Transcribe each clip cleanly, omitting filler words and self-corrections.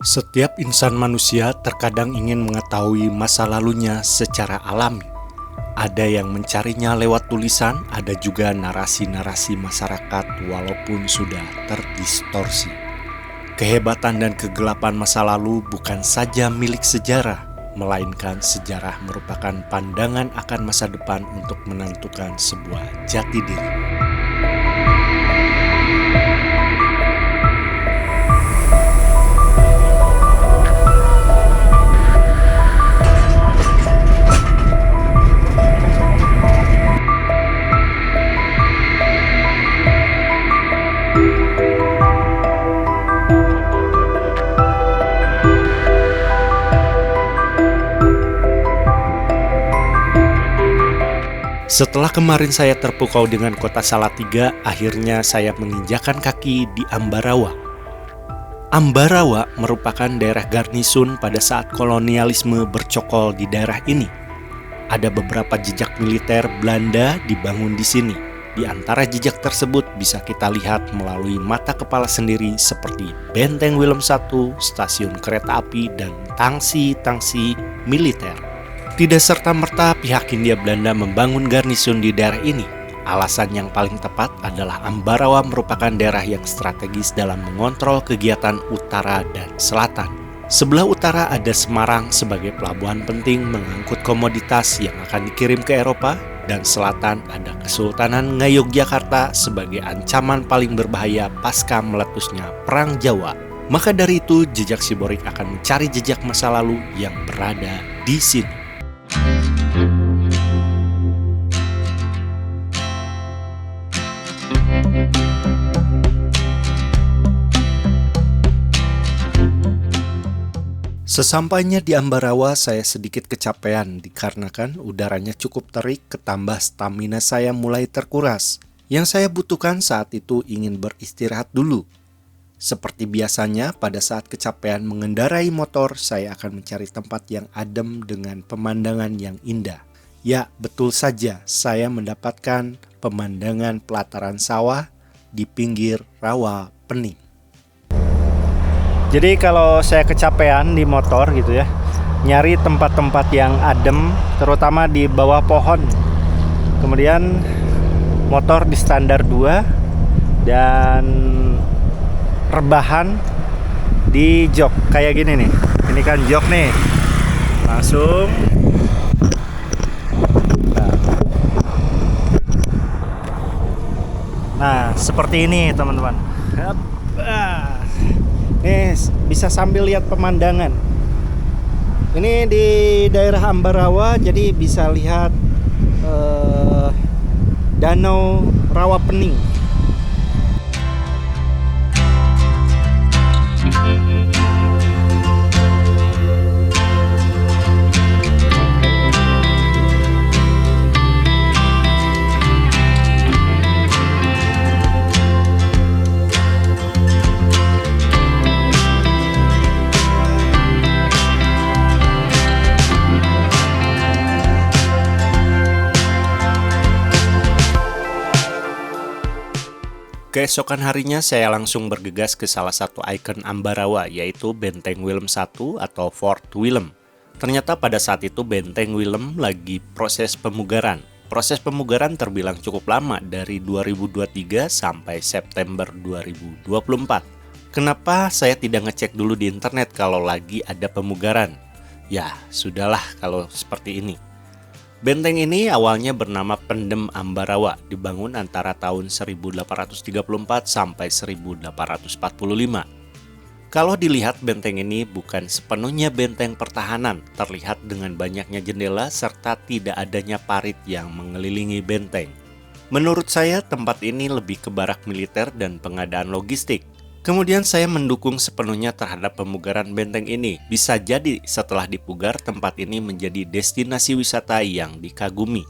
Setiap insan manusia terkadang ingin mengetahui masa lalunya secara alami. Ada yang mencarinya lewat tulisan, ada juga narasi-narasi masyarakat walaupun sudah terdistorsi. Kehebatan dan kegelapan masa lalu bukan saja milik sejarah, melainkan sejarah merupakan pandangan akan masa depan untuk menentukan sebuah jati diri. Setelah kemarin saya terpukau dengan kota Salatiga, akhirnya saya menginjakan kaki di Ambarawa. Ambarawa merupakan daerah garnisun pada saat kolonialisme bercokol di daerah ini. Ada beberapa jejak militer Belanda dibangun di sini. Di antara jejak tersebut bisa kita lihat melalui mata kepala sendiri seperti Benteng Willem I, stasiun kereta api, dan tangsi-tangsi militer. Tidak serta-merta pihak Hindia Belanda membangun garnisun di daerah ini. Alasan yang paling tepat adalah Ambarawa merupakan daerah yang strategis dalam mengontrol kegiatan utara dan selatan. Sebelah utara ada Semarang sebagai pelabuhan penting mengangkut komoditas yang akan dikirim ke Eropa, dan selatan ada Kesultanan Ngayogyakarta sebagai ancaman paling berbahaya pasca meletusnya Perang Jawa. Maka dari itu, jejak Siborik akan mencari jejak masa lalu yang berada di sini. Sesampainya di Ambarawa, saya sedikit kecapean dikarenakan udaranya cukup terik, ketambah stamina saya mulai terkuras. Yang saya butuhkan saat itu ingin beristirahat dulu. Seperti biasanya, pada saat kecapean mengendarai motor, saya akan mencari tempat yang adem dengan pemandangan yang indah. Ya, betul saja, saya mendapatkan pemandangan pelataran sawah di pinggir rawa Pening. Jadi kalau saya kecapean di motor gitu ya, nyari tempat-tempat yang adem, terutama di bawah pohon. Kemudian motor di standar 2 dan rebahan di jok kayak gini nih. Ini kan jok nih. Langsung Nah, seperti ini teman-teman. Nih, bisa sambil lihat pemandangan. Ini di daerah Ambarawa, jadi bisa lihat Danau Rawa Pening. Keesokan harinya saya langsung bergegas ke salah satu ikon Ambarawa, yaitu Benteng Willem I atau Fort Willem. Ternyata pada saat itu Benteng Willem lagi proses pemugaran. Proses pemugaran terbilang cukup lama, dari 2023 sampai September 2024. Kenapa saya tidak ngecek dulu di internet kalau lagi ada pemugaran? Ya, sudahlah kalau seperti ini. Benteng ini awalnya bernama Pendem Ambarawa, dibangun antara tahun 1834 sampai 1845. Kalau dilihat, benteng ini bukan sepenuhnya benteng pertahanan, terlihat dengan banyaknya jendela serta tidak adanya parit yang mengelilingi benteng. Menurut saya, tempat ini lebih ke barak militer dan pengadaan logistik. Kemudian saya mendukung sepenuhnya terhadap pemugaran benteng ini. Bisa jadi setelah dipugar, tempat ini menjadi destinasi wisata yang dikagumi.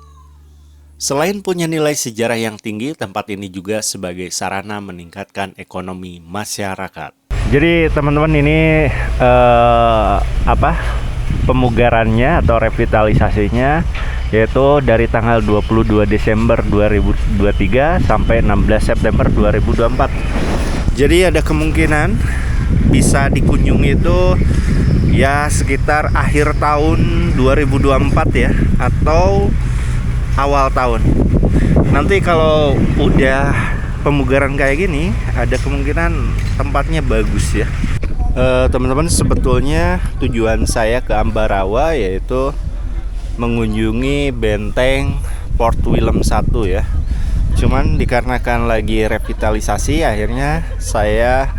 Selain punya nilai sejarah yang tinggi, tempat ini juga sebagai sarana meningkatkan ekonomi masyarakat. Jadi teman-teman, ini pemugarannya atau revitalisasinya yaitu dari tanggal 22 Desember 2023 sampai 16 September 2024. Jadi ada kemungkinan bisa dikunjungi itu ya sekitar akhir tahun 2024 ya, atau awal tahun. Nanti kalau udah pemugaran kayak gini, ada kemungkinan tempatnya bagus ya. Teman-teman, sebetulnya tujuan saya ke Ambarawa yaitu mengunjungi benteng Fort William 1 ya. Cuman dikarenakan lagi revitalisasi, akhirnya saya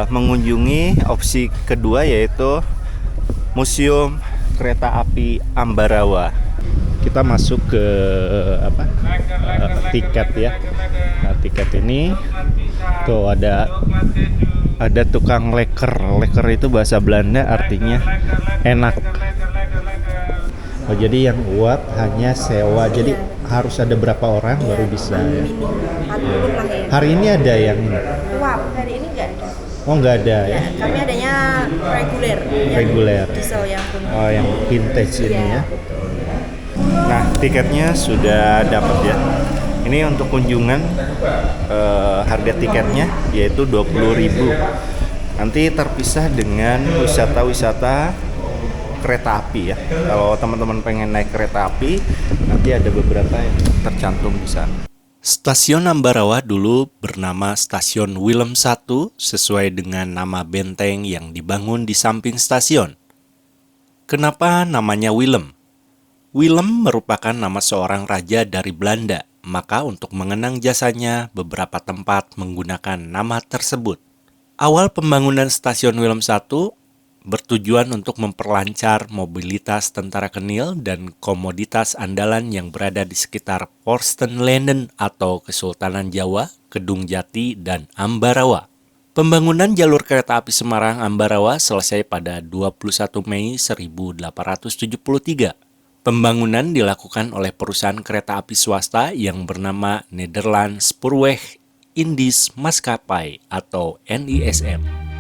mengunjungi opsi kedua, yaitu Museum Kereta Api Ambarawa. Kita masuk ke tiket ya. Nah, tiket ini tuh ada tukang leker. Leker itu bahasa Belanda, artinya enak. Oh, jadi yang uap hanya sewa. Jadi harus ada berapa orang baru bisa ya? 40 lah ya. Hari ini ada yang ini? Uap hari ini nggak ada. Oh, nggak ada ya? Kami adanya reguler. Reguler. Diesel yang kuning. Oh, yang vintage ini ya. Iya. Nah, tiketnya sudah dapat ya. Ini untuk kunjungan, harga tiketnya yaitu 20.000. Nanti terpisah dengan wisata-wisata kereta api ya. Kalau teman-teman pengen naik kereta api, nanti ada beberapa yang tercantum di sana. Stasiun Ambarawa dulu bernama Stasiun Willem I sesuai dengan nama benteng yang dibangun di samping stasiun. Kenapa namanya Willem? Willem merupakan nama seorang raja dari Belanda, maka untuk mengenang jasanya, beberapa tempat menggunakan nama tersebut. Awal pembangunan Stasiun Willem I bertujuan untuk memperlancar mobilitas tentara Kenil dan komoditas andalan yang berada di sekitar Vorstenlanden atau Kesultanan Jawa, Kedung Jati, dan Ambarawa. Pembangunan jalur kereta api Semarang-Ambarawa selesai pada 21 Mei 1873. Pembangunan dilakukan oleh perusahaan kereta api swasta yang bernama Nederland Spoorweg Indies Maskapai atau NISM.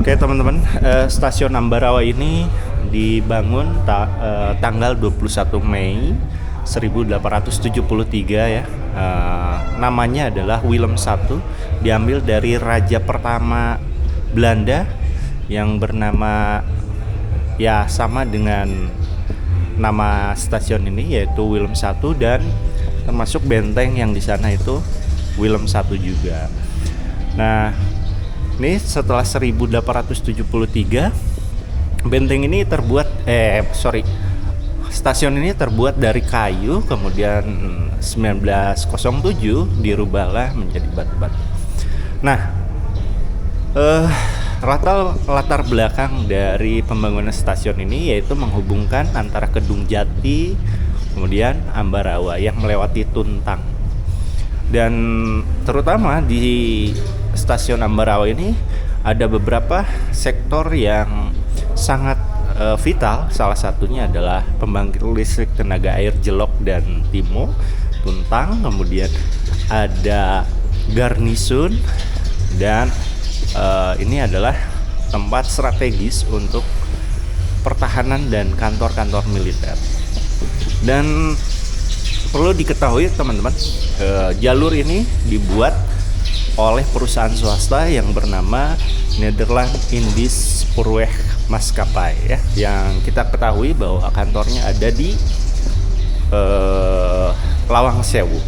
Oke teman-teman, stasiun Ambarawa ini dibangun tanggal 21 Mei 1873 ya. Namanya adalah Willem I, diambil dari raja pertama Belanda yang bernama ya sama dengan nama stasiun ini, yaitu Willem I, dan termasuk benteng yang di sana itu Willem I juga. Nah, ini setelah 1873 benteng ini stasiun ini terbuat dari kayu, kemudian 1907 dirubahlah menjadi batu-batu. Nah, latar belakang dari pembangunan stasiun ini yaitu menghubungkan antara Kedung Jati kemudian Ambarawa yang melewati Tuntang. Dan terutama di stasiun Ambarawa ini ada beberapa sektor yang sangat vital. Salah satunya adalah pembangkit listrik tenaga air Jelok dan Timo, Tuntang, kemudian ada garnisun, dan ini adalah tempat strategis untuk pertahanan dan kantor-kantor militer. Dan perlu diketahui teman-teman, jalur ini dibuat oleh perusahaan swasta yang bernama Nederland Indies Spoorweg Maskapai ya, yang kita ketahui bahwa kantornya ada di Lawang Sewu.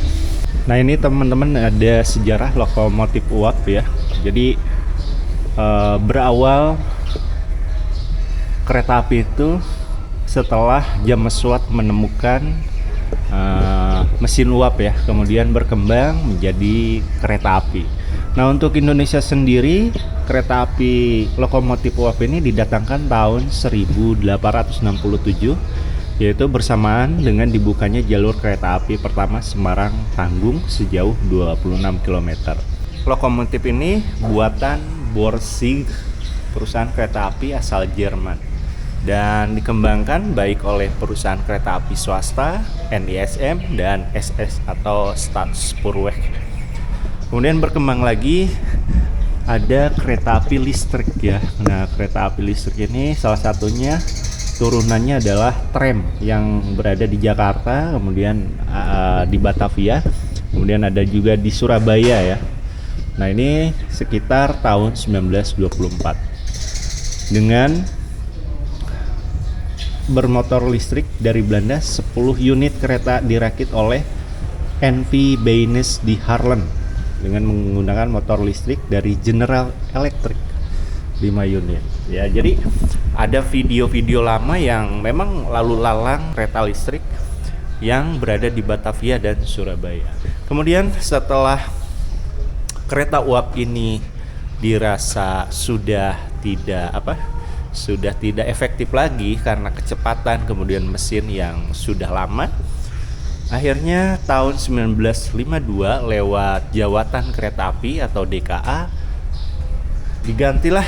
Nah, ini teman-teman ada sejarah lokomotif uap ya. Jadi berawal kereta api itu setelah James Watt menemukan mesin uap ya, kemudian berkembang menjadi kereta api. Nah, untuk Indonesia sendiri, kereta api lokomotif uap ini didatangkan tahun 1867, yaitu bersamaan dengan dibukanya jalur kereta api pertama Semarang-Tanggung sejauh 26 km. Lokomotif ini buatan Borsig, perusahaan kereta api asal Jerman, dan dikembangkan baik oleh perusahaan kereta api swasta NISM dan SS atau Staatspoorweg. Kemudian berkembang lagi ada kereta api listrik ya. Nah, kereta api listrik ini salah satunya turunannya adalah tram yang berada di Jakarta, kemudian di Batavia, kemudian ada juga di Surabaya ya. Nah, ini sekitar tahun 1924 dengan bermotor listrik dari Belanda. 10 unit kereta dirakit oleh N.V. Baynes di Haarlem dengan menggunakan motor listrik dari General Electric, 5 unit ya. Jadi ada video-video lama yang memang lalu lalang kereta listrik yang berada di Batavia dan Surabaya. Kemudian setelah kereta uap ini dirasa sudah tidak efektif lagi karena kecepatan kemudian mesin yang sudah lama, akhirnya tahun 1952 lewat Jawatan Kereta Api atau DKA digantilah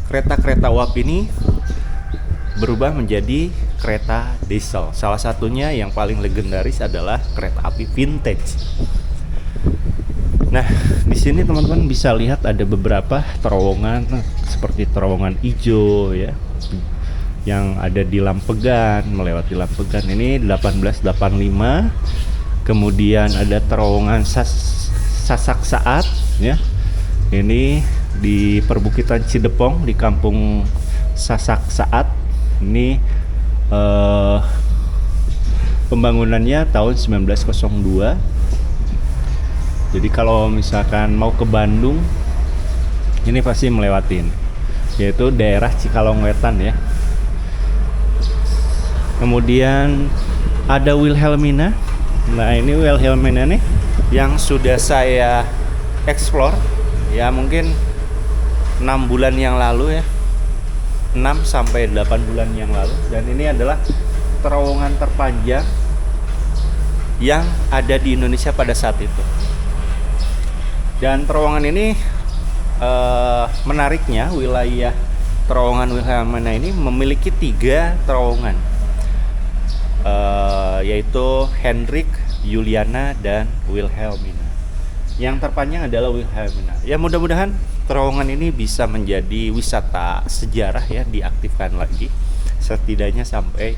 kereta-kereta uap ini berubah menjadi kereta diesel. Salah satunya yang paling legendaris adalah kereta api vintage. Nah, di sini teman-teman bisa lihat ada beberapa terowongan seperti terowongan hijau ya, yang ada di Lampegan, melewati Lampegan ini 1885. Kemudian ada terowongan Sasak Saat ya. Ini di perbukitan Cidepong di kampung Sasak Saat. Ini pembangunannya tahun 1902. Jadi kalau misalkan mau ke Bandung ini pasti melewatin, yaitu daerah Cikalong Wetan ya. Kemudian ada Wilhelmina. Nah, ini Wilhelmina nih yang sudah saya explore ya, mungkin 6 bulan yang lalu ya, 6 sampai 8 bulan yang lalu. Dan ini adalah terowongan terpanjang yang ada di Indonesia pada saat itu. Dan terowongan ini menariknya, wilayah terowongan Wilhelmina ini memiliki 3 terowongan, yaitu Hendrik, Juliana, dan Wilhelmina. Yang terpanjang adalah Wilhelmina. Ya, mudah-mudahan terowongan ini bisa menjadi wisata sejarah ya, diaktifkan lagi setidaknya sampai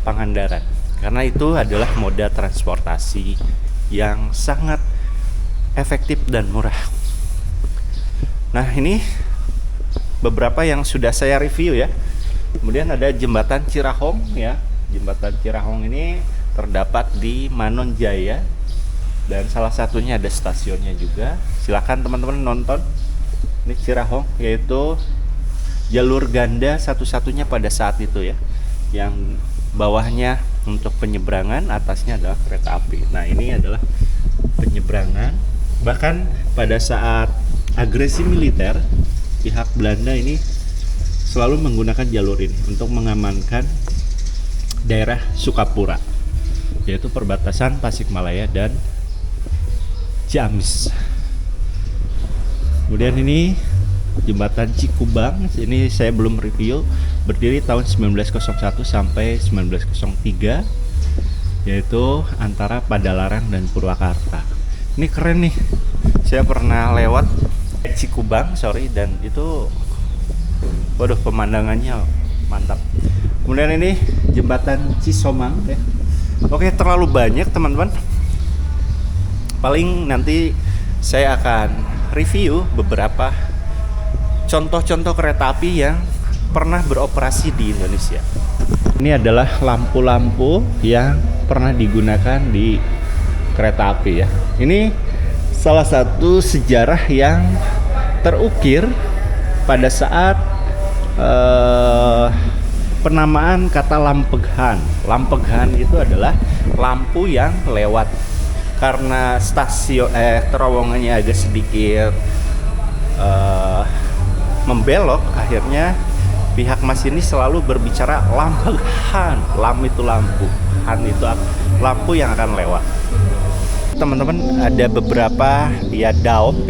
Pangandaran, karena itu adalah moda transportasi yang sangat efektif dan murah. Nah, ini beberapa yang sudah saya review ya. Kemudian ada jembatan Cirahong ya. Jembatan Cirahong ini terdapat di Manonjaya dan salah satunya ada stasiunnya juga. Silakan teman-teman nonton. Ini Cirahong, yaitu jalur ganda satu-satunya pada saat itu ya, yang bawahnya untuk penyeberangan, atasnya adalah kereta api. Nah, ini adalah penyeberangan. Bahkan pada saat agresi militer, pihak Belanda ini selalu menggunakan jalur ini untuk mengamankan daerah Sukapura, yaitu perbatasan Tasikmalaya dan Ciamis. Kemudian ini jembatan Cikubang, ini saya belum review, berdiri tahun 1901 sampai 1903, yaitu antara Padalarang dan Purwakarta. Ini keren nih, saya pernah lewat Cikubang, dan itu waduh, pemandangannya mantap. Kemudian ini jembatan Cisomang ya. Oke, terlalu banyak teman-teman, paling nanti saya akan review beberapa contoh-contoh kereta api yang pernah beroperasi di Indonesia. Ini adalah lampu-lampu yang pernah digunakan di kereta api ya. Ini salah satu sejarah yang terukir pada saat penamaan kata Lampeghan. Lampeghan itu adalah lampu yang lewat. Karena stasiun terowongannya agak sedikit membelok, akhirnya pihak masinis selalu berbicara Lampeghan. Lam itu lampu, han itu lampu yang akan lewat. Teman-teman, ada beberapa ya daop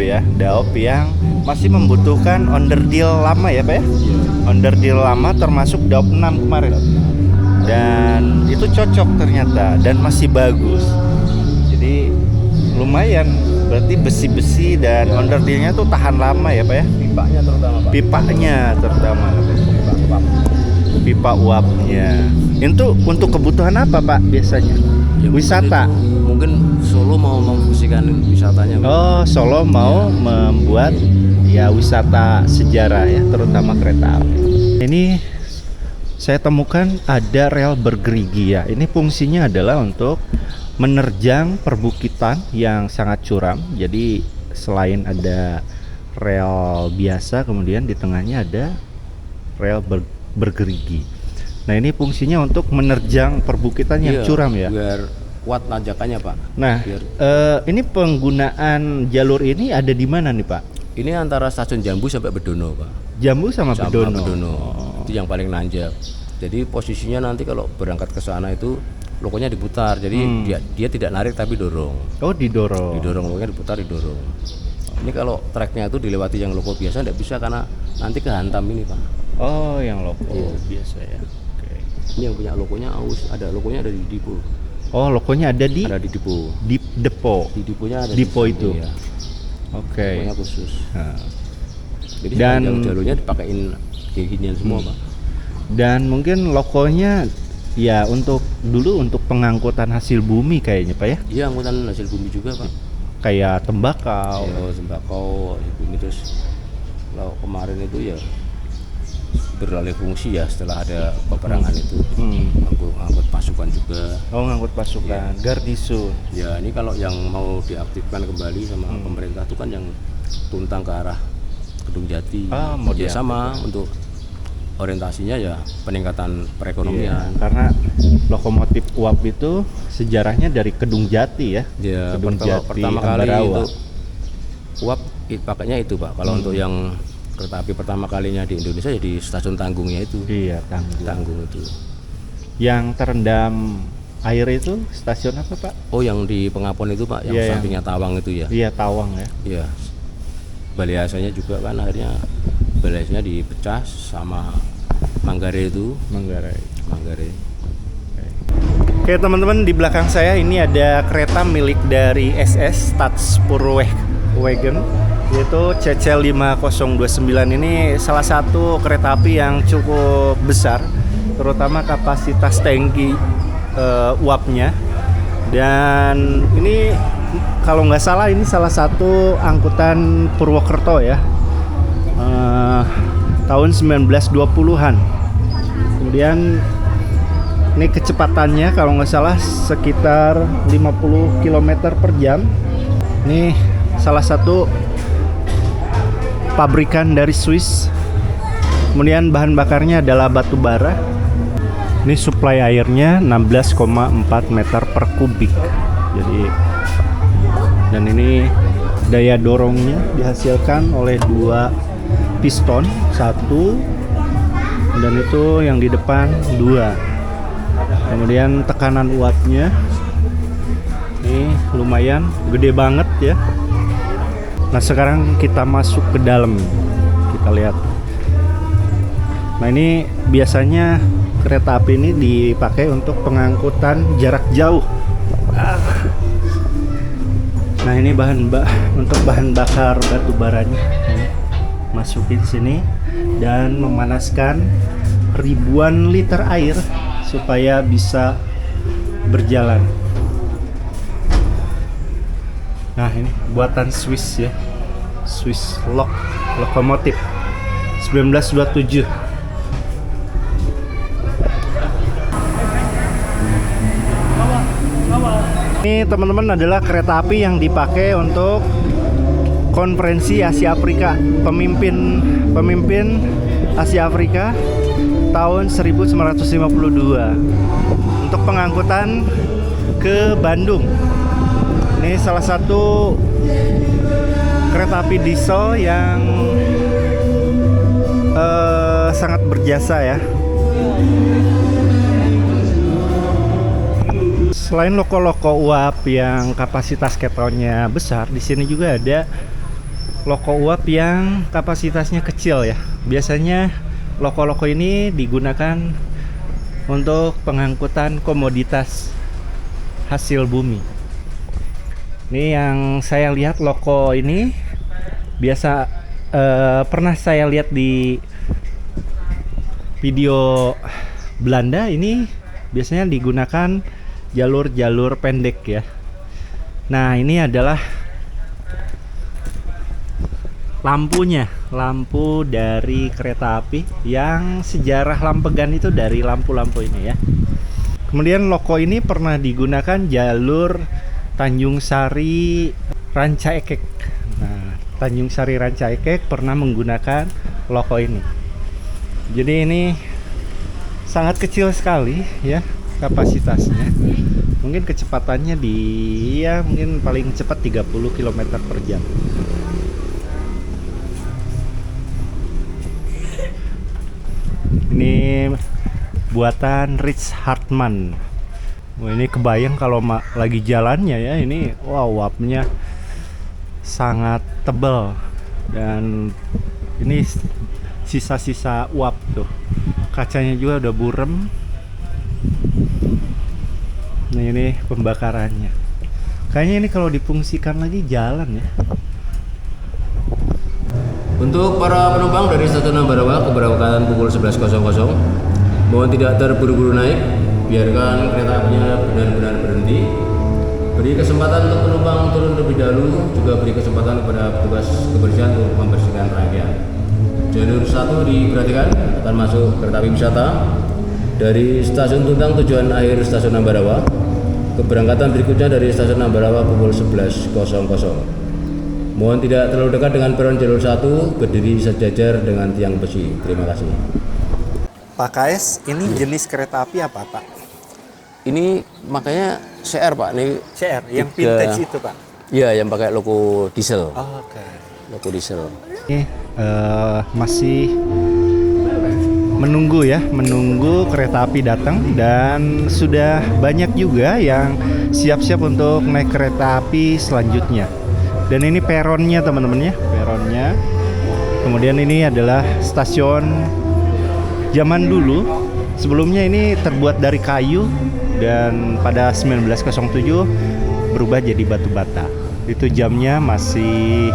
yang masih membutuhkan onderdil lama ya Pak ya. Onderdil lama termasuk daop 6 kemarin. Dan itu cocok ternyata dan masih bagus. Jadi lumayan Berarti besi-besi dan onderdilnya tuh tahan lama ya Pak ya? Pipanya terutama Pak. Pipanya terutama. Pipa uapnya. Itu untuk kebutuhan apa Pak biasanya? Ya, Wisata. Mungkin Solo mau memfungsikan wisatanya Pak. Oh, Solo mau membuat ya wisata sejarah ya, terutama kereta api. Ini saya temukan ada rel bergerigi ya. Ini fungsinya adalah untuk menerjang perbukitan yang sangat curam. Jadi selain ada rel biasa, kemudian di tengahnya ada rel bergerigi. Nah, ini fungsinya untuk menerjang perbukitan yang Iya, curam ya. Biar kuat nanjakannya Pak. Nah, Biar ini penggunaan jalur ini ada di mana nih Pak? ini antara stasiun Jambu sampai Bedono Pak. Jambu sama Sama Bedono. Bedono. Itu yang paling nanjak. Jadi posisinya nanti kalau berangkat ke sana itu lokonya diputar. Jadi dia tidak narik tapi dorong. Oh, didorong. Didorong, lokonya diputar, didorong. Ini kalau treknya itu dilewati yang loko biasa tidak bisa karena nanti kehantam ini Pak. Oh, yang loko Iya. biasa ya. Oke. Ini yang punya lokonya ada lokonya ada di depo. Oh, lokonya ada di Ada di depo. depo. Di deponya ada Depo di itu. Ya. Oke. Lokonya khusus. Nah, Jadi Dan- jalur-jalurnya dipakein ginian semua Pak. dan mungkin lokonya ya untuk pengangkutan hasil bumi kayaknya Pak ya. Iya, angkutan hasil bumi juga Pak. Kayak tembakau. Ya, sembako, hasil bumi terus. Kalau kemarin itu ya beralih fungsi ya setelah ada peperangan itu. Angkut pasukan juga. Oh, ngangkut pasukan, garnisun. Ya, ini kalau yang mau diaktifkan kembali sama pemerintah itu kan yang tuntang ke arah Kedung Jati. Ah, mau Ya diaktifkan. sama untuk orientasinya ya peningkatan perekonomian. Karena lokomotif uap itu sejarahnya dari Kedung Jati ya. Ya, Kedung Jati, pertama kali Ambarawa. itu uap pakainya itu Pak. Kalau untuk yang kereta api pertama kalinya di Indonesia ya di stasiun Tanggungnya itu. Iya, Tanggung. Tanggung itu. Yang terendam air itu stasiun apa Pak? Oh, yang di Pengapon itu Pak, yang Iya, yang- sampingnya Tawang itu ya. Iya, Tawang ya. Iya. Baliasanya juga kan akhirnya baliasnya dipecah sama Manggarai itu. Manggarai. Manggarai. Oke teman-teman, di belakang saya ini ada kereta milik dari SS Stats Purwagen, yaitu CC5029. Ini salah satu kereta api yang cukup besar, terutama kapasitas tangki uapnya. Dan ini kalau nggak salah ini salah satu angkutan Purwokerto ya, tahun 1920-an. Kemudian ini kecepatannya kalau nggak salah sekitar 50 km per jam. Ini salah satu pabrikan dari Swiss. Kemudian bahan bakarnya adalah batu bara. Ini suplai airnya 16,4 meter per kubik. Jadi, dan ini daya dorongnya dihasilkan oleh dua piston, satu, dan itu yang di depan dua. Kemudian tekanan uapnya ini lumayan gede banget ya. Nah, sekarang kita masuk ke dalam, kita lihat. Nah, ini biasanya kereta api ini dipakai untuk pengangkutan jarak jauh. Nah, ini untuk bahan bakar batu baranya. Masukin sini dan memanaskan ribuan liter air supaya bisa berjalan. Nah, ini buatan Swiss ya. Swiss lokomotif 1927. Ini teman-teman adalah kereta api yang dipakai untuk konferensi Asia Afrika, pemimpin Asia Afrika tahun 1952 untuk pengangkutan ke Bandung. Ini salah satu kereta api diesel yang sangat berjasa ya. Selain loko-loko uap yang kapasitas ketonnya besar, di sini juga ada loko uap yang kapasitasnya kecil ya. Biasanya loko-loko ini digunakan untuk pengangkutan komoditas hasil bumi. Ini yang saya lihat loko ini biasa pernah saya lihat di video Belanda. Ini biasanya digunakan jalur-jalur pendek ya. Nah, ini adalah lampunya, lampu dari kereta api yang sejarah Lampegan itu dari lampu-lampu ini ya. Kemudian loko ini pernah digunakan jalur Tanjung Sari Rancaekek. Nah, Tanjung Sari Rancaekek pernah menggunakan loko ini. Jadi ini sangat kecil sekali ya kapasitasnya. Mungkin kecepatannya mungkin paling cepat 30 km per jam. Ini buatan Rich Hartman. Wah, ini kebayang kalau lagi jalannya ya. Ini uapnya sangat tebal dan ini sisa-sisa uap tuh. Kacanya juga udah burem. Nah, ini pembakarannya. Kayaknya ini kalau difungsikan lagi jalan ya. Untuk para penumpang dari stasiun Ambarawa keberangkatan pukul 11.00, mohon tidak terburu-buru naik, biarkan kereta apinya benar-benar berhenti. Beri kesempatan untuk penumpang turun lebih dahulu, juga beri kesempatan kepada petugas kebersihan untuk membersihkan rangkaian. Jalur 1 diperhatikan akan masuk kereta api wisata dari stasiun Tuntang tujuan akhir stasiun Ambarawa. Keberangkatan berikutnya dari stasiun Ambarawa pukul 11.00. Mohon tidak terlalu dekat dengan peron jalur 1, berdiri sejajar dengan tiang besi. Terima kasih. Pak KS, ini jenis kereta api apa, Pak? Ini makanya CR, Pak. Ini CR, yang vintage itu, Pak? Iya, yang pakai logo diesel. Oh, oke. Logo diesel. Ini masih menunggu ya, menunggu kereta api datang, dan sudah banyak juga yang siap-siap untuk naik kereta api selanjutnya. Dan ini peronnya teman-teman ya, peronnya. Kemudian ini adalah stasiun zaman dulu. Sebelumnya ini terbuat dari kayu dan pada 1907 berubah jadi batu bata. Itu jamnya masih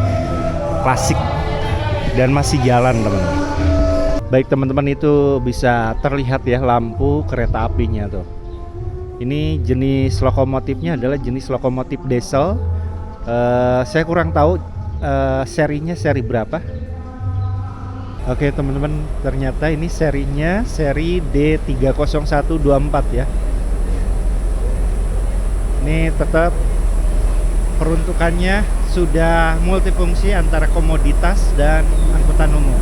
klasik dan masih jalan teman-teman. Baik teman-teman, itu bisa terlihat ya lampu kereta apinya tuh. Ini jenis lokomotifnya adalah jenis lokomotif diesel. Saya kurang tahu serinya seri berapa. Oke teman-teman, ternyata ini serinya seri D30124 ya. Ini tetap peruntukannya sudah multifungsi antara komoditas dan angkutan umum.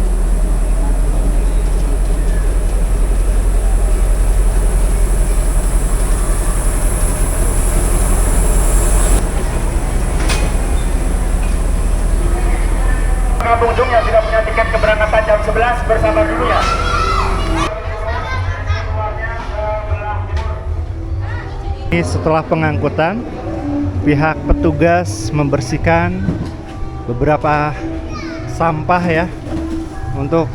Pengunjung yang sudah punya tiket keberangkatan jam 11 bersabar dulu ya. Ini setelah pengangkutan, pihak petugas membersihkan beberapa sampah ya untuk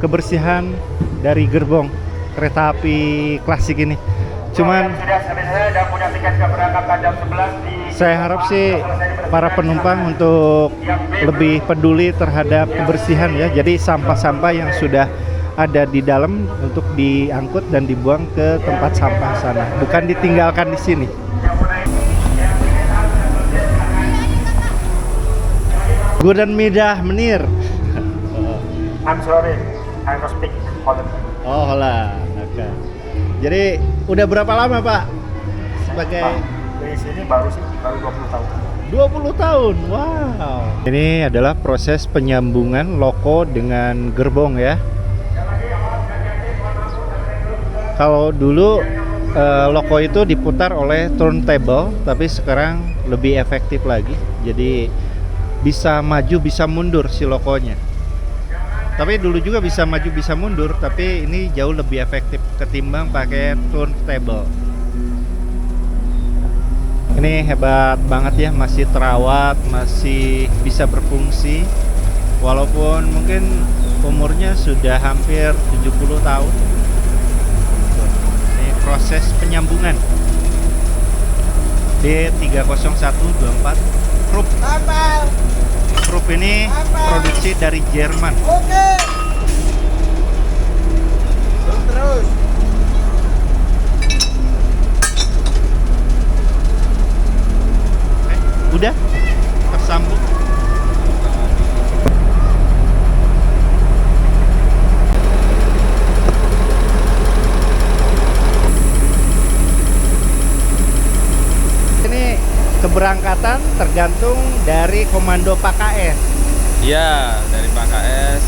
kebersihan dari gerbong kereta api klasik ini. Cuman punya tiket keberangkatan jam 11 saya harap sih para penumpang untuk lebih peduli terhadap kebersihan ya. Jadi sampah-sampah yang sudah ada di dalam untuk diangkut dan dibuang ke tempat sampah sana, bukan ditinggalkan di sini. Goedemiddag meneer. I'm sorry, I don't speak Holland. Oh, Holland. Oke. Jadi udah berapa lama Pak sebagai Di sini baru 20 tahun. 20 tahun, wow. Ini adalah proses penyambungan loko dengan gerbong ya. Kalau dulu loko itu diputar oleh turntable, tapi sekarang lebih efektif lagi. Jadi bisa maju bisa mundur si lokonya. Tapi dulu juga bisa maju bisa mundur, tapi ini jauh lebih efektif ketimbang pakai turntable. Ini hebat banget ya, masih terawat, masih bisa berfungsi. Walaupun mungkin umurnya sudah hampir 70 tahun. Ini proses penyambungan. D30124 Krupp. Krupp ini produksi dari Jerman. Terus. Udah tersambung. Ini keberangkatan tergantung dari komando Pak KS. Iya, dari Pak KS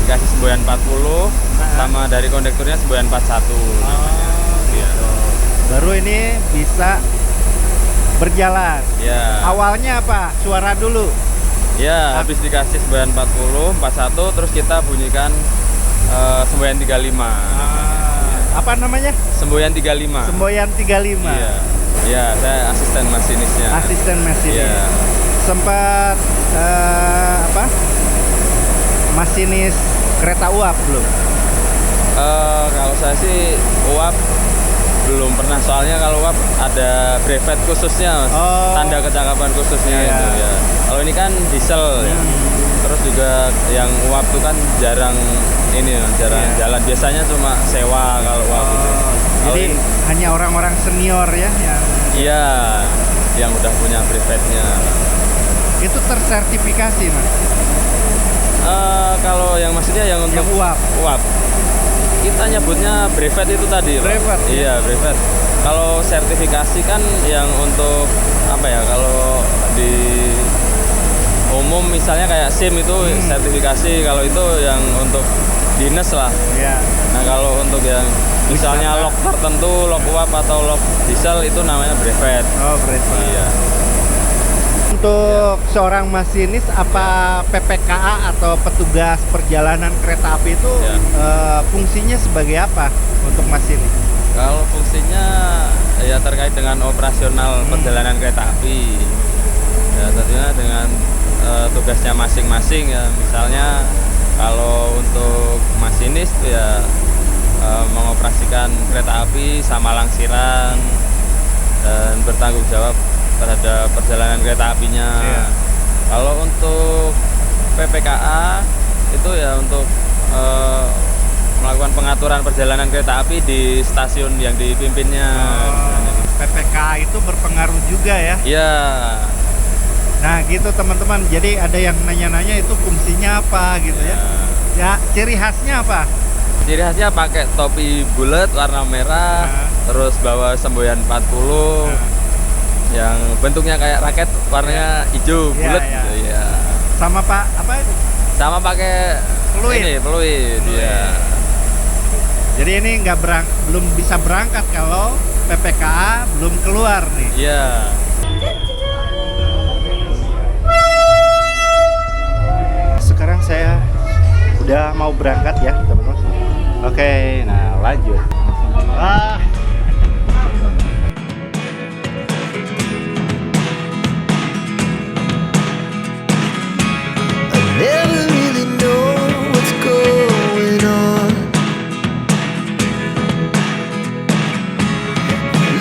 dikasih semboyan 40, sama dari kondekturnya semboyan 41. Gitu. Baru ini bisa berjalan. Ya. Awalnya apa? Suara dulu. Ya, habis dikasih semboyan 40, 41, terus kita bunyikan semboyan 35. Apa namanya? Semboyan 35. Semboyan 35. Iya. Iya, saya asisten masinisnya. Asisten masinis. Iya. Sempat apa? Masinis kereta uap belum? Kalau saya sih uap belum pernah, soalnya kalau uap ada brevet khususnya, Mas. Oh. Tanda kecakapan khususnya. Iya. Itu ya. Kalau ini kan diesel ya. Terus juga yang uap tuh kan jarang ini, jarang jalan. Biasanya cuma sewa kalau uap itu. Jadi hanya orang-orang senior ya yang Iya, yang udah punya brevetnya. itu tersertifikasi, Mas. Kalau yang maksudnya yang untuk Yang uap. uap, kita nyebutnya brevet itu tadi, Pak. Brevet, ya? Iya, brevet. Kalau sertifikasi kan yang untuk apa ya? Kalau di umum misalnya kayak SIM itu sertifikasi, kalau itu yang untuk dinas lah. Ya. Nah, kalau untuk yang misalnya lock tertentu, lock uap atau lock diesel itu namanya brevet. Oh, brevet. Iya. Untuk seorang masinis, apa PPKA atau petugas perjalanan kereta api itu fungsinya sebagai apa untuk masinis? Kalau fungsinya ya terkait dengan operasional perjalanan kereta api. Ya tentunya dengan tugasnya masing-masing ya. Misalnya kalau untuk masinis itu ya mengoperasikan kereta api Samalang-Sirang dan bertanggung jawab terhadap perjalanan kereta apinya. Kalau untuk PPKA itu ya untuk melakukan pengaturan perjalanan kereta api di stasiun yang dipimpinnya. PPKA itu berpengaruh juga ya? Iya. Nah gitu teman-teman, jadi ada yang nanya-nanya itu fungsinya apa gitu ya? Ya, ciri khasnya apa? Ciri khasnya pakai topi bulat warna merah, terus bawa semboyan 40. Yang bentuknya kayak raket, warnanya hijau bulat. Iya. Sama Pak apa itu? Sama pakai Peluit. Ini peluit. Iya. Jadi ini belum bisa berangkat kalau PPKA belum keluar nih. Iya. Sekarang saya udah mau berangkat ya teman-teman. Oke, nah lanjut. Never really know what's going on.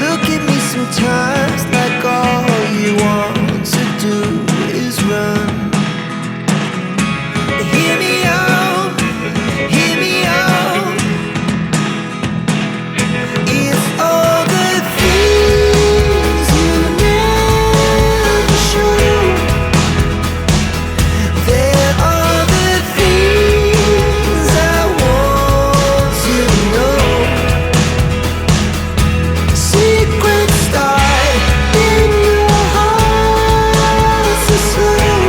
Look at me sometimes like all you want to do is run. Hear me out, hear me out. It's all the things you never show. There are the things I want to know. Secrets start in your heart so slow.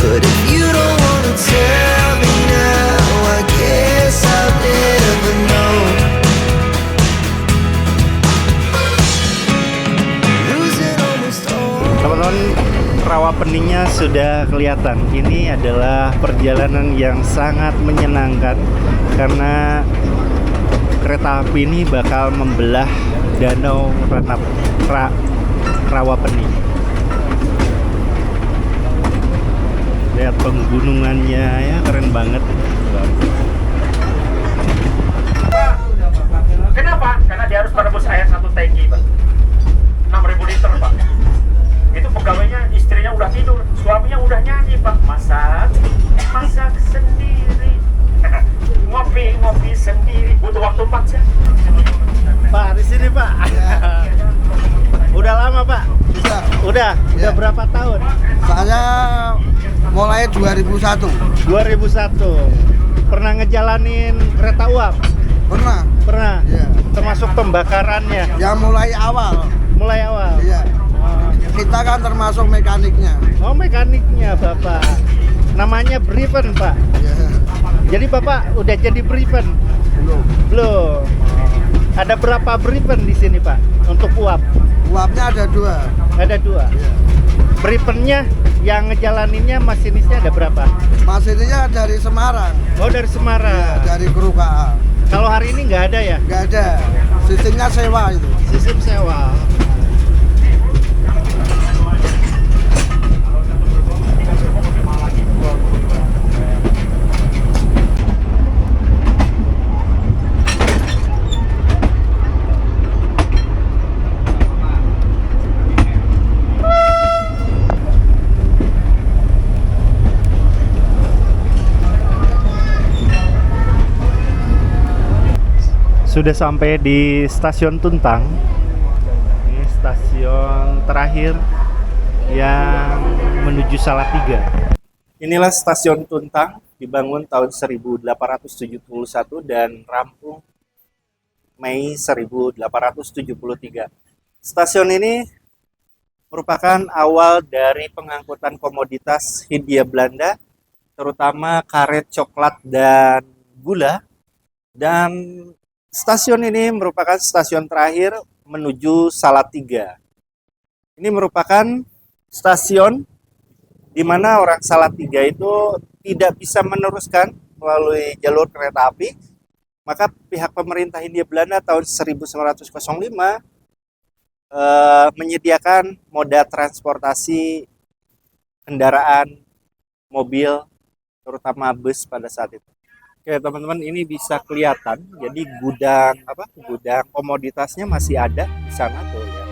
But if you don't wanna tell me now, I guess I'll never know. Losing almost all. Teman-teman, rawa peningnya sudah kelihatan. Ini adalah perjalanan yang sangat menyenangkan karena kereta api ini bakal membelah danau rawa pening. Lihat penggunungannya ya, keren banget. Kenapa? Karena dia harus menembus air 1 tangki, Pak. 6.000 liter Pak. Itu pegawainya, istrinya udah tidur, suaminya udah nyanyi Pak. Masak sendiri. Ngopi sendiri. Butuh waktu 4 jam. Pak, di sini Pak. Udah lama Pak? Udah Ya. berapa tahun? Saya mulai 2001. 2001. Pernah ngejalanin kereta uap? Pernah. Ya. Termasuk pembakarannya. Yang mulai awal. Mulai awal. Iya. Kita kan termasuk mekaniknya. Oh, mekaniknya Bapak. Namanya Briven Pak. Ya. Jadi Bapak udah jadi Briven? Belum. Ada berapa Briven di sini Pak untuk uap? Uapnya ada 2. Ada 2. Ya. Brivennya yang ngejalaninnya masinisnya ada berapa? Mesinnya dari Semarang. Oh, dari Ya, Semarang. dari kru KA. Kalau hari ini nggak ada ya? Nggak ada. Sistemnya sewa itu. Sistem sewa. Sudah sampai di stasiun Tuntang. Ini stasiun terakhir yang menuju Salatiga. Inilah stasiun Tuntang, dibangun tahun 1871 dan rampung Mei 1873. Stasiun ini merupakan awal dari pengangkutan komoditas Hindia Belanda, terutama karet coklat dan gula. Dan stasiun ini merupakan stasiun terakhir menuju Salatiga. Ini merupakan stasiun di mana orang Salatiga itu tidak bisa meneruskan melalui jalur kereta api. Maka pihak pemerintah Hindia Belanda tahun 1905 menyediakan moda transportasi kendaraan mobil, terutama bus pada saat itu. Oke teman-teman, ini bisa kelihatan, jadi gudang komoditasnya masih ada di sana tuh ya.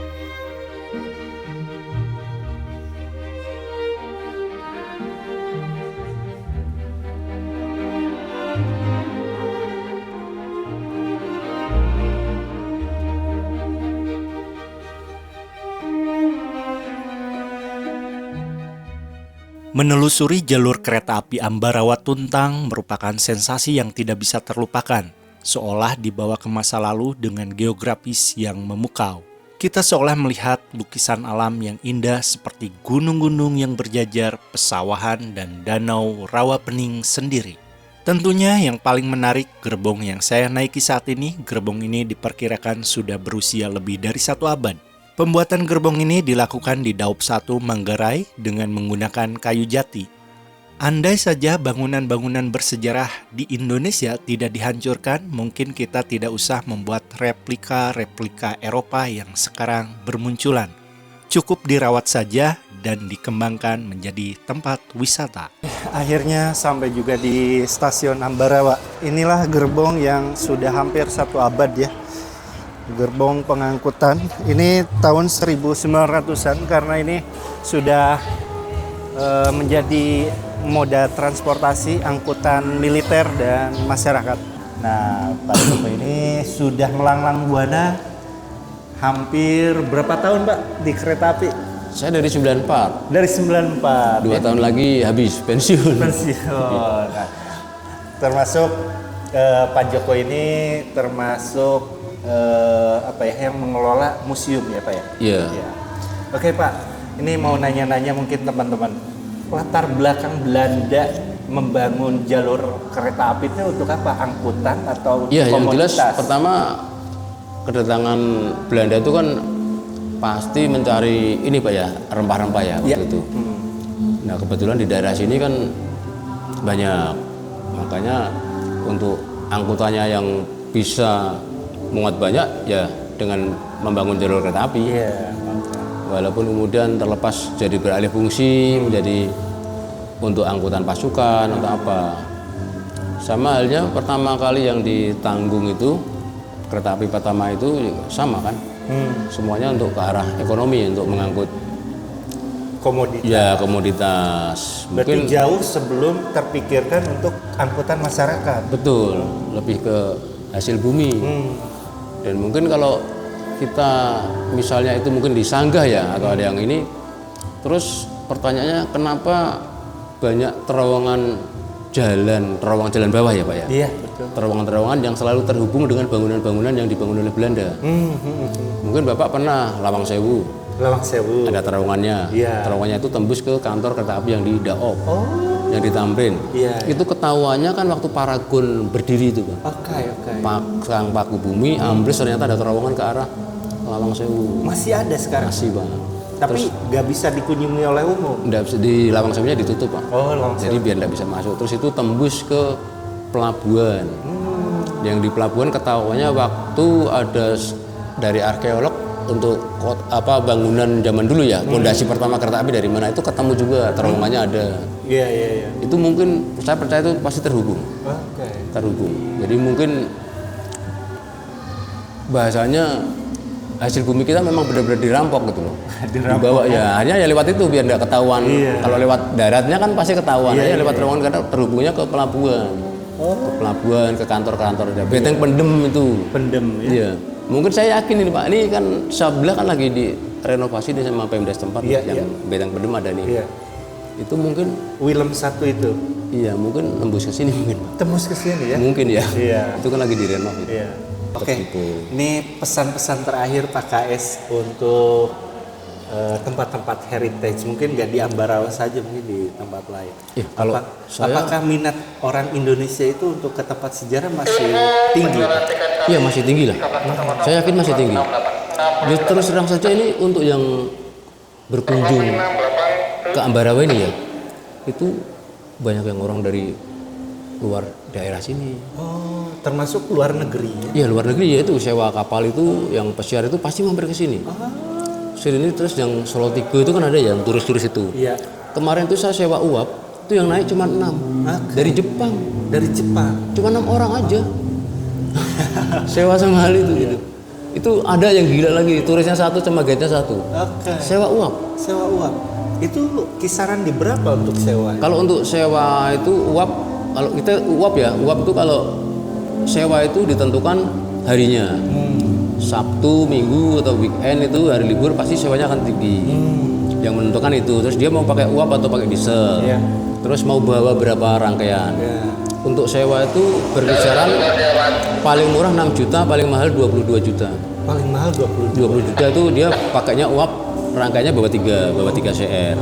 Menelusuri jalur kereta api Ambarawa Tuntang merupakan sensasi yang tidak bisa terlupakan, seolah dibawa ke masa lalu dengan geografis yang memukau. Kita seolah melihat lukisan alam yang indah seperti gunung-gunung yang berjajar, pesawahan, dan danau rawa pening sendiri. Tentunya yang paling menarik, gerbong yang saya naiki saat ini, gerbong ini diperkirakan sudah berusia lebih dari 1 abad. Pembuatan gerbong ini dilakukan di Daup 1 Manggarai dengan menggunakan kayu jati. Andai saja bangunan-bangunan bersejarah di Indonesia tidak dihancurkan, mungkin kita tidak usah membuat replika-replika Eropa yang sekarang bermunculan. Cukup dirawat saja dan dikembangkan menjadi tempat wisata. Akhirnya sampai juga di stasiun Ambarawa. Inilah gerbong yang sudah hampir 1 abad ya. Gerbong pengangkutan ini tahun 1900-an karena ini sudah menjadi moda transportasi angkutan militer dan masyarakat. Nah, Pak Joko ini sudah melanglang buana hampir berapa tahun Pak di kereta api? Saya dari 94. Dari 94. 2 tahun lagi habis pensiun. Pensiun. Nah, termasuk Pak Joko ini termasuk yang mengelola museum ya Pak ya? Iya. Ya. Oke Pak, ini mau nanya-nanya mungkin teman-teman. Latar belakang Belanda membangun jalur kereta api itu untuk apa? Angkutan atau Iya, yang jelas komoditas? pertama kedatangan Belanda itu kan pasti mencari ini Pak ya, rempah-rempah ya waktu Ya. itu. Nah, kebetulan di daerah sini kan banyak. Makanya untuk angkutannya yang bisa muat banyak ya dengan membangun jalur kereta api. Iya. Walaupun kemudian terlepas jadi beralih fungsi menjadi untuk angkutan pasukan atau apa. Sama halnya pertama kali yang ditanggung itu kereta api pertama itu sama kan Semuanya untuk ke arah ekonomi, untuk mengangkut Komoditas. ya komoditas. Berarti jauh sebelum terpikirkan untuk angkutan masyarakat. Betul, lebih ke hasil bumi. Dan mungkin kalau kita misalnya itu mungkin disanggah ya atau ada yang ini, terus pertanyaannya kenapa banyak terowongan jalan bawah ya Pak ya? Iya, betul. Terowongan-terowongan yang selalu terhubung dengan bangunan-bangunan yang dibangun oleh Belanda. Mungkin Bapak pernah Lawang Sewu. Lawang Sewu. Ada terowongannya. Iya. Terowongannya itu tembus ke kantor kereta api yang di Daop. Yang di Tamrin. Iya. Itu ketahuannya kan waktu Paragon berdiri itu, Pak. Oke. Pasang paku bumi, ambles ternyata ada terowongan ke arah Lawang Sewu. Masih ada sekarang. Masih, Pak. Tapi nggak bisa dikunjungi oleh umum. Nggak bisa, di Lawang Sewunya ditutup, Pak. Oh, Lawang Jadi Sewu. biar nggak bisa masuk. Terus itu tembus ke pelabuhan. Yang di pelabuhan ketahuannya waktu ada dari arkeolog untuk bangunan zaman dulu ya, pondasi pertama kereta api dari mana itu ketemu juga terowongannya ada. Iya. Itu mungkin saya percaya itu pasti terhubung. Oke. Terhubung. Jadi mungkin bahasanya hasil bumi kita memang benar-benar dirampok gitu loh. Dibawa ya, hanya ya lewat itu biar nggak ketahuan. Kalau lewat daratnya kan pasti ketahuan. Hanya lewat terowongan karena terhubungnya ke pelabuhan. Ke pelabuhan, ke kantor-kantor. Benteng Pendem itu. Pendem ya. Iya. Mungkin saya yakin ini Pak, ini kan sebelah kan lagi direnovasi nih sama Pemda setempat yang Benteng Pendem ada nih. Iya. Itu mungkin Willem 1 itu. iya mungkin nembus ke sini mungkin Pak. Tembus ke sini ya. Mungkin ya. Iya. Itu kan lagi direnov itu. Iya. Oke. Gitu. Ini pesan-pesan terakhir Pak KS untuk tempat-tempat heritage, mungkin nggak di Ambarawa saja, mungkin di tempat lain. Kalau Apakah minat orang Indonesia itu untuk ke tempat sejarah masih tinggi? Iya masih tinggi lah. Saya yakin masih tinggi. Jadi terus terang saja ini untuk yang berkunjung ke Ambarawa ini ya, itu banyak yang orang dari luar daerah sini. Oh, termasuk luar negeri ya? Iya luar negeri ya, itu sewa kapal itu yang pesiar itu pasti mampir ke sini. Sini terus yang Solo Tigo itu kan ada yang turis-turis itu. Iya. Kemarin tuh saya sewa uap, itu yang naik cuma 6 dari Jepang. Dari Jepang. Cuma 6 orang aja. Sewa sama hal itu gitu. Itu ada yang gila lagi, turisnya 1 sama guide-nya 1. Oke. Sewa uap. Sewa uap. Itu kisaran di berapa untuk sewa? Kalau untuk sewa itu uap, kalau kita uap ya, uap itu kalau sewa itu ditentukan harinya. Sabtu, Minggu atau weekend itu hari libur pasti sewanya akan tinggi. Yang menentukan itu. Terus dia mau pakai uap atau pakai diesel. Iya. Terus mau bawa berapa rangkaian. Untuk sewa itu berkisaran paling murah 6 juta, paling mahal 22 juta. Paling mahal 20 juta itu dia pakainya uap, rangkaiannya bawa 3 CR.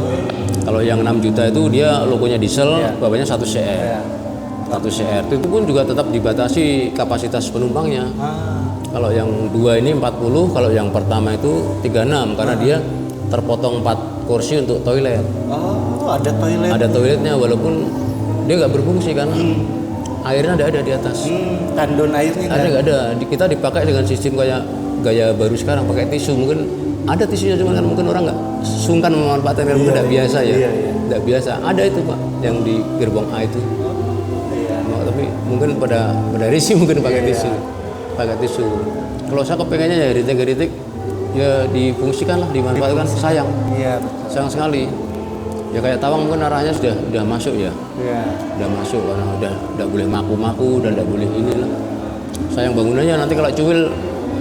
Kalau yang 6 juta itu dia logonya diesel, bawanya 1 CR. 1 CR. Itu pun juga tetap dibatasi kapasitas penumpangnya. Kalau yang 2 ini 40, kalau yang pertama itu 36 karena dia terpotong 4 kursi untuk toilet. Oh, ada toilet. Ada toiletnya walaupun dia nggak berfungsi karena airnya ada di atas. Kandun airnya Ada nggak ada. Kita dipakai dengan sistem kayak gaya baru sekarang pakai tisu. Mungkin ada tisunya cuma kan mungkin orang nggak sungkan memanfaatkan mungkin nggak biasa ya. Nggak biasa. Ada itu Pak yang di gerbong A itu. Tapi mungkin pada risih mungkin pakai tisu. Pakai tisu. Kalau saya kepengennya ya heritage ya difungsikan lah, dimanfaatkan. Sayang. Iya. Sayang sekali. Ya kayak Tawang mungkin arahnya sudah masuk ya. Iya. Udah masuk karena udah boleh maku-maku dan udah boleh inilah. Sayang bangunannya nanti kalau cuil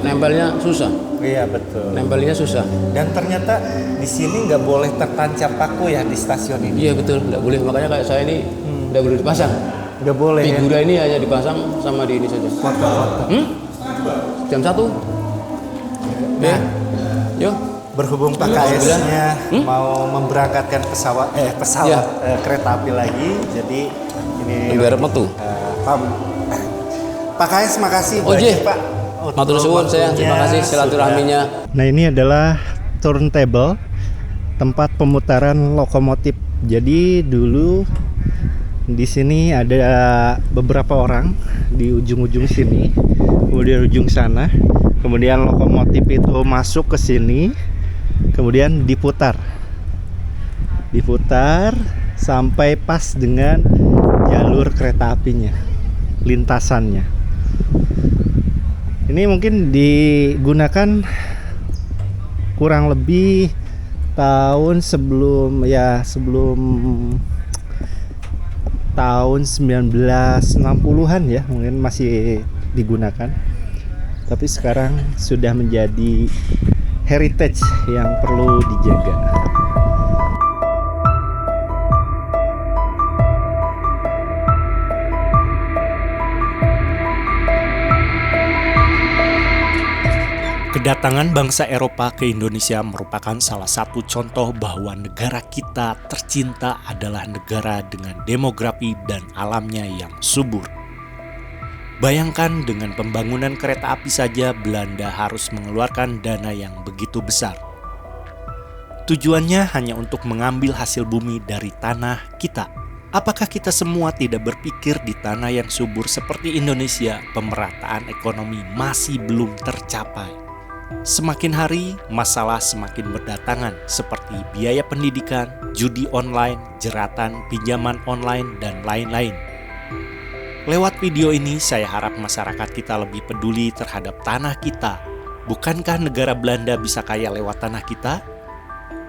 nempelnya susah. Iya betul. Nempelnya susah. Dan ternyata di sini nggak boleh tertancap paku ya di stasiun ini. Iya betul, nggak boleh. Makanya kayak saya ini nggak boleh dipasang. Nggak boleh ya. Figura ini hanya dipasang sama di ini saja. Foto-foto. Jam 1. Ya. Yuk. Berhubung Pak KS-nya mau memberangkatkan pesawat kereta api lagi, jadi ini Negara metu. Pak KS makasih Oke, Pak. Matur suwun saya, terima kasih silaturahminya. Nah ini adalah turntable, tempat pemutaran lokomotif. Jadi dulu di sini ada beberapa orang di ujung-ujung sini, kemudian ujung sana, kemudian lokomotif itu masuk ke sini, kemudian diputar sampai pas dengan jalur kereta apinya, lintasannya. Ini mungkin digunakan kurang lebih tahun sebelum tahun 1960-an ya, mungkin masih digunakan. Tapi sekarang sudah menjadi heritage yang perlu dijaga. Kedatangan bangsa Eropa ke Indonesia merupakan salah satu contoh bahwa negara kita tercinta adalah negara dengan demografi dan alamnya yang subur. Bayangkan dengan pembangunan kereta api saja Belanda harus mengeluarkan dana yang begitu besar. Tujuannya hanya untuk mengambil hasil bumi dari tanah kita. Apakah kita semua tidak berpikir di tanah yang subur seperti Indonesia, pemerataan ekonomi masih belum tercapai? Semakin hari, masalah semakin berdatangan seperti biaya pendidikan, judi online, jeratan, pinjaman online, dan lain-lain. Lewat video ini, saya harap masyarakat kita lebih peduli terhadap tanah kita. Bukankah negara Belanda bisa kaya lewat tanah kita?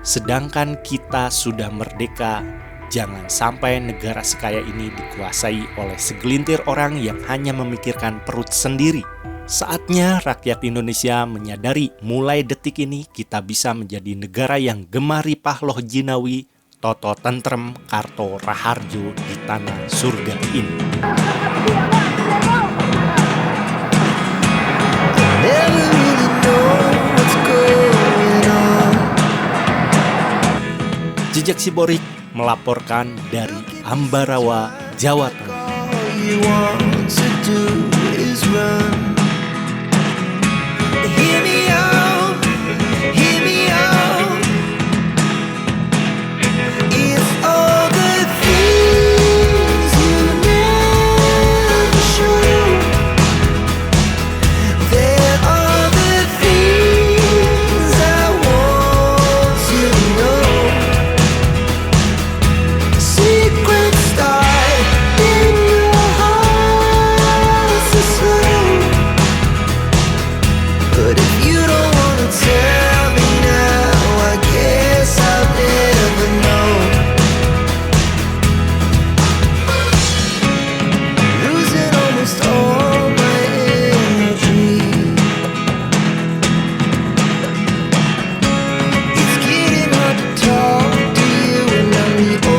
Sedangkan kita sudah merdeka, jangan sampai negara sekaya ini dikuasai oleh segelintir orang yang hanya memikirkan perut sendiri. Saatnya rakyat Indonesia menyadari mulai detik ini kita bisa menjadi negara yang gemari Pahloh Jinawi, Toto Tentrem, Karto Raharjo di tanah surga ini. Jejak Siborik melaporkan dari Ambarawa, Jawa Tengah. But if you